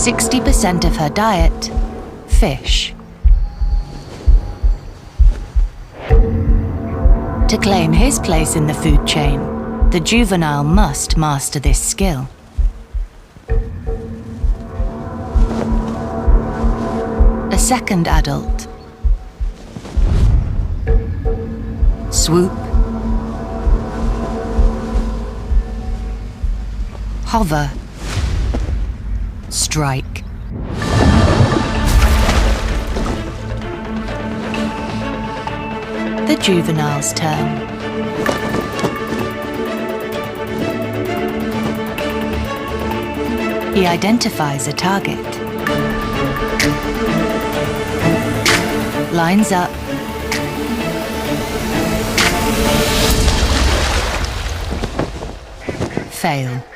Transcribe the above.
60% of her diet, fish. To claim his place in the food chain, the juvenile must master this skill. A second adult. Swoop. Hover. Strike. The juvenile's turn. He identifies a target. Lines up. Fail.